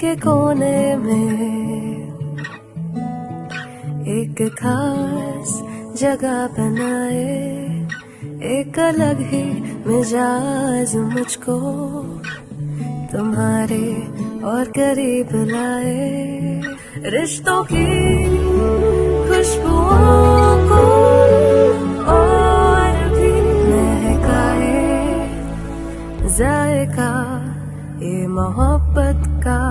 के कोने में एक खास जगह बनाए, एक अलग ही मिजाज मुझको तुम्हारे और करीब लाए। रिश्तों की खुशबुओं को और भी महकाए, जायका ये मोहब्बत का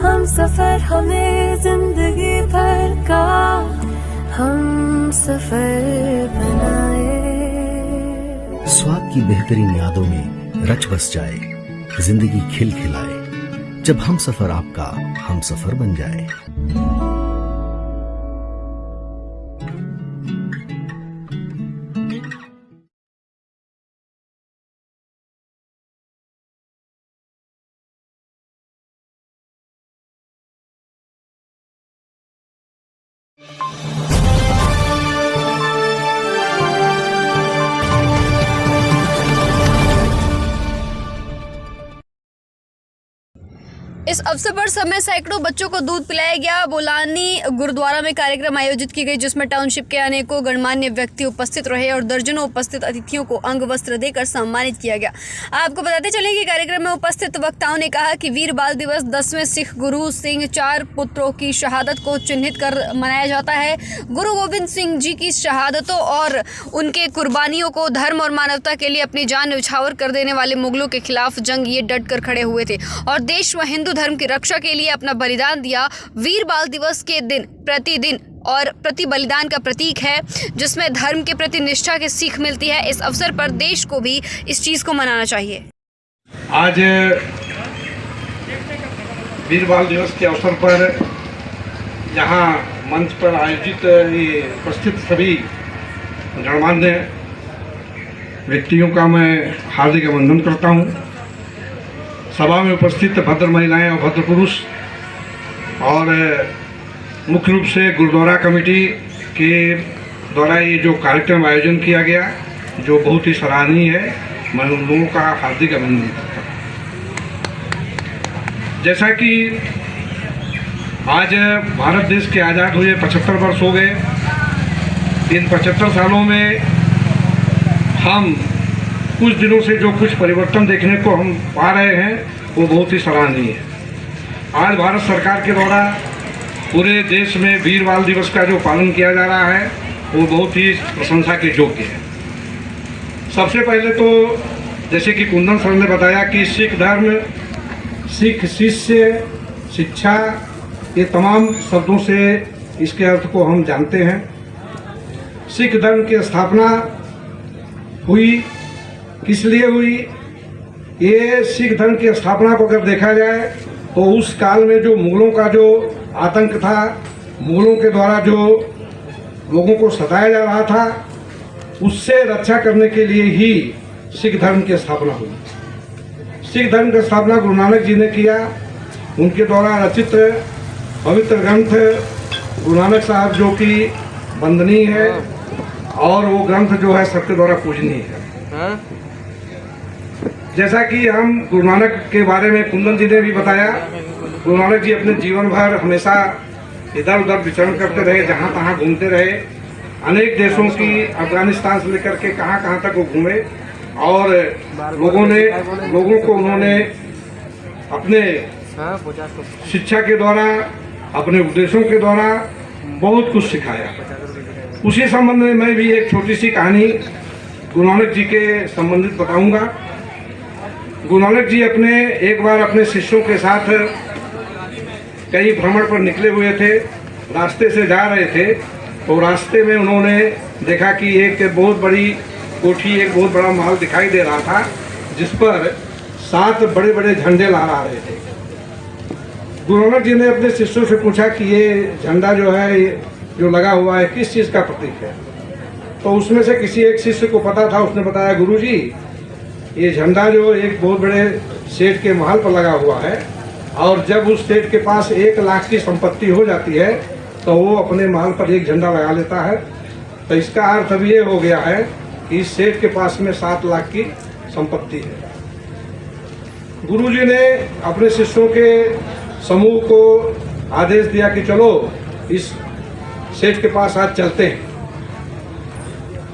हम सफर हमें जिंदगी भर का हम सफर बनाए। स्वाद की बेहतरीन यादों में रच बस जाए, जिंदगी खिल खिलाए, जब हम सफर आपका हम सफर बन जाए। इस अवसर पर समय सैकड़ों बच्चों को दूध पिलाया गया। बोलानी गुरुद्वारा में कार्यक्रम आयोजित की गई, जिसमें टाउनशिप के अनेकों गणमान्य व्यक्ति उपस्थित रहे और दर्जनों उपस्थित अतिथियों को अंग वस्त्र देकर सम्मानित किया गया। आपको बताते चले कि कार्यक्रम में उपस्थित वक्ताओं ने कहा कि वीर बाल दिवस 10वें सिख गुरु सिंह 4 पुत्रों की शहादत को चिन्हित कर मनाया जाता है। गुरु गोविंद सिंह जी की शहादतों और उनके कुर्बानियों को धर्म और मानवता के लिए अपनी जान न्यौछावर कर देने वाले मुगलों के खिलाफ जंग ये डट कर खड़े हुए थे और देश व हिंदू धर्म की रक्षा के लिए अपना बलिदान दिया। वीर बाल दिवस के दिन प्रतिदिन और प्रति बलिदान का प्रतीक है, जिसमें धर्म के प्रति निष्ठा की सीख मिलती है। इस अवसर पर देश को भी इस चीज को मनाना चाहिए। आज वीर बाल दिवस के अवसर पर यहाँ मंच पर आयोजित उपस्थित सभी गणमान्य व्यक्तियों का मैं हार्दिक अभिनंदन करता हूँ। सभा में उपस्थित भद्र महिलाएं और भद्र पुरुष और मुख्य रूप से गुरुद्वारा कमेटी के द्वारा ये जो कार्यक्रम आयोजन किया गया, जो बहुत ही सराहनीय है, मैं उन लोगों का हार्दिक अभिनंदन करता हूँ। जैसा कि आज भारत देश के आज़ाद हुए 75 वर्ष हो गए, इन 75 सालों में हम कुछ दिनों से जो कुछ परिवर्तन देखने को हम पा रहे हैं वो बहुत ही सराहनीय है। आज भारत सरकार के द्वारा पूरे देश में वीर बाल दिवस का जो पालन किया जा रहा है वो बहुत ही प्रशंसा के योग्य है। सबसे पहले तो जैसे कि कुंदन सर ने बताया कि सिख धर्म, सिख शिष्य, शिक्षा, ये तमाम शब्दों से इसके अर्थ को हम जानते हैं। सिख धर्म की स्थापना हुई, किस लिए हुई? ये सिख धर्म की स्थापना को अगर देखा जाए तो उस काल में जो मुगलों का जो आतंक था, मुगलों के द्वारा जो लोगों को सताया जा रहा था, उससे रक्षा करने के लिए ही सिख धर्म की स्थापना हुई। सिख धर्म की स्थापना गुरु नानक जी ने किया। उनके द्वारा रचित पवित्र ग्रंथ गुरु नानक साहब जो कि वंदनीय है और वो ग्रंथ जो है सबके द्वारा पूजनीय है। जैसा कि हम गुरु नानक के बारे में कुंदन जी ने भी बताया, गुरु नानक जी अपने जीवन भर हमेशा इधर उधर विचरण करते रहे, जहाँ तहाँ घूमते रहे। अनेक देशों की, अफगानिस्तान से लेकर के कहाँ कहाँ तक वो घूमे और लोगों को उन्होंने अपने शिक्षा के द्वारा, अपने उपदेशों के द्वारा बहुत कुछ सिखाया। उसी संबंध में मैं भी एक छोटी सी कहानी गुरु नानक जी के संबंधित बताऊंगा। गुरु नानक जी एक बार अपने शिष्यों के साथ कहीं भ्रमण पर निकले हुए थे, रास्ते से जा रहे थे, तो रास्ते में उन्होंने देखा कि एक बहुत बड़ी कोठी, एक बहुत बड़ा महल दिखाई दे रहा था, जिस पर 7 बड़े बड़े झंडे लहरा रहे थे। गुरु नानक जी ने अपने शिष्यों से पूछा कि ये झंडा जो है, जो लगा हुआ है, किस चीज़ का प्रतीक है? तो उसमें से किसी एक शिष्य को पता था, उसने बताया, गुरुजी ये झंडा जो एक बहुत बड़े सेठ के महल पर लगा हुआ है और जब उस सेठ के पास 1 लाख की संपत्ति हो जाती है तो वो अपने महल पर एक झंडा लगा लेता है। तो इसका अर्थ अब ये हो गया है कि इस सेठ के पास में 7 लाख की संपत्ति है। गुरुजी ने अपने शिष्यों के समूह को आदेश दिया कि चलो इस सेठ के पास आज चलते हैं।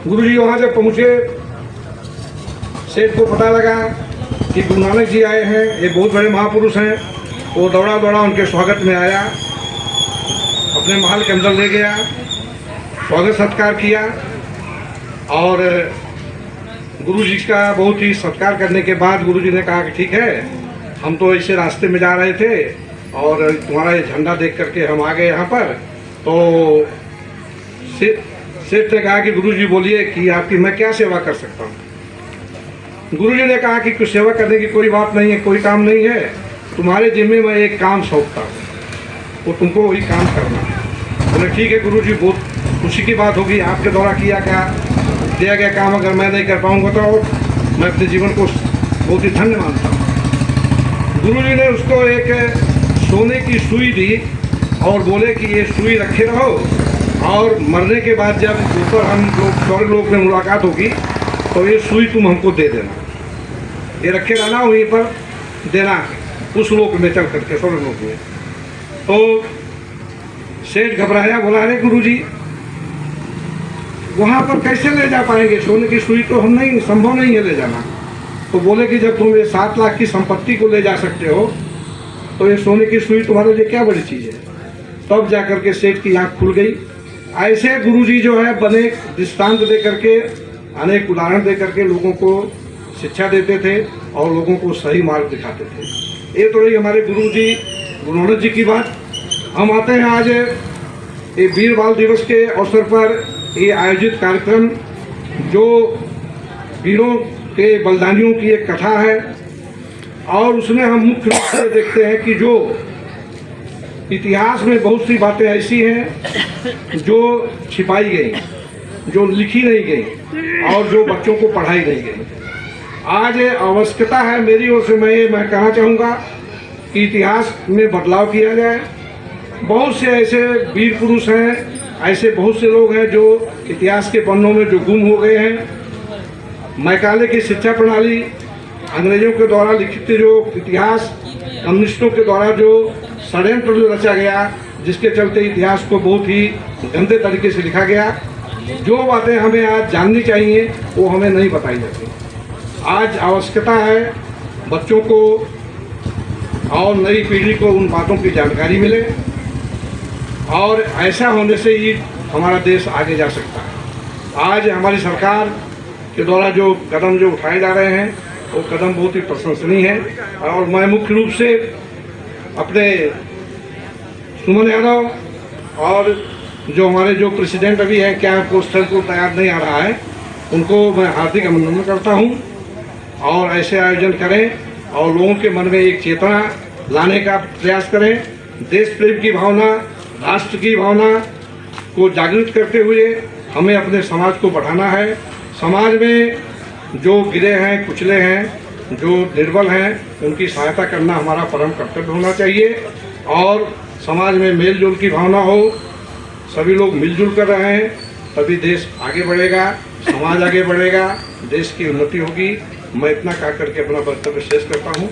गुरुजी वहाँ जब पहुँचे, सेठ को पता लगा कि गुरु नानक जी आए हैं, एक बहुत बड़े महापुरुष हैं। वो दौड़ा दौड़ा उनके स्वागत में आया, अपने महल के अंदर ले गया, स्वागत सत्कार किया और गुरुजी का बहुत ही सत्कार करने के बाद गुरुजी ने कहा कि ठीक है, हम तो ऐसे रास्ते में जा रहे थे और तुम्हारा ये झंडा देख करके हम आ गए यहाँ पर। तो सेठ ने कहा कि गुरुजी बोलिए कि आपकी मैं क्या सेवा कर सकता हूँ। गुरुजी ने कहा कि कुछ सेवा करने की कोई बात नहीं है, कोई काम नहीं है, तुम्हारे जिम्मे मैं एक काम सौंपता हूँ, वो तुमको वही काम करना है। बोले ठीक है गुरुजी, बहुत खुशी की बात होगी, आपके द्वारा दिया गया काम अगर मैं नहीं कर पाऊँगा तो मैं अपने जीवन को बहुत ही धन्य मानता हूँ। गुरुजी ने उसको एक सोने की सुई दी और बोले कि ये सुई रखे रहो और मरने के बाद जब ऊपर हम लोग स्वर्ग लोक में मुलाकात होगी तो ये सुई तुम हमको दे देना, ये रखे रहना, वहीं पर देना उस लोक में चल करके, स्वर्ग लोक में। तो सेठ घबराया, बोला अरे गुरुजी वहाँ पर कैसे ले जा पाएंगे, सोने की सुई तो हम नहीं, संभव नहीं है ले जाना। तो बोले कि जब तुम ये 7 लाख की संपत्ति को ले जा सकते हो तो ये सोने की सुई तुम्हारे लिए क्या बड़ी चीज़ है। तब जा करके सेठ की आँख खुल गई। ऐसे गुरुजी जो है बने दृष्टांत दे करके, अनेक उदाहरण दे करके लोगों को शिक्षा देते थे और लोगों को सही मार्ग दिखाते थे। ये तो रही हमारे गुरुजी गुरु नानक जी की बात। हम आते हैं आज ये वीर बाल दिवस के अवसर पर ये आयोजित कार्यक्रम, जो वीरों के बलिदानियों की एक कथा है और उसमें हम मुख्य रूप से देखते हैं कि जो इतिहास में बहुत सी बातें ऐसी हैं जो छिपाई गई, जो लिखी नहीं गई और जो बच्चों को पढ़ाई नहीं गई। आज आवश्यकता है मेरी ओर से मैं कहना चाहूँगा कि इतिहास में बदलाव किया जाए। बहुत से ऐसे वीर पुरुष हैं, ऐसे बहुत से लोग हैं जो इतिहास के पन्नों में जो गुम हो गए हैं। मैकाले की शिक्षा प्रणाली, अंग्रेजों के द्वारा लिखित जो इतिहास, कम्युनिस्टों के द्वारा जो षड्यंत्र जो रचा गया, जिसके चलते इतिहास को बहुत ही गंदे तरीके से लिखा गया। जो बातें हमें आज जाननी चाहिए वो हमें नहीं बताई जाती। आज आवश्यकता है बच्चों को और नई पीढ़ी को उन बातों की जानकारी मिले और ऐसा होने से ही हमारा देश आगे जा सकता है। आज हमारी सरकार के द्वारा जो कदम जो उठाए जा रहे हैं वो कदम बहुत ही प्रशंसनीय है और मैं मुख्य रूप से अपने सुमन यादव और जो हमारे जो प्रेसिडेंट अभी हैं, क्या पोस्टर को तैयार नहीं आ रहा है, उनको मैं हार्दिक अभिनंदन करता हूं और ऐसे आयोजन करें और लोगों के मन में एक चेतना लाने का प्रयास करें। देश प्रेम की भावना, राष्ट्र की भावना को जागृत करते हुए हमें अपने समाज को बढ़ाना है। समाज में जो गिरे हैं, कुचले हैं, जो निर्बल हैं, उनकी सहायता करना हमारा परम कर्तव्य होना चाहिए और समाज में मेल जोल की भावना हो। सभी लोग मिलजुल कर रहे हैं तभी देश आगे बढ़ेगा, समाज आगे बढ़ेगा, देश की उन्नति होगी। मैं इतना कह करके अपना वक्तव्य शेष करता हूँ।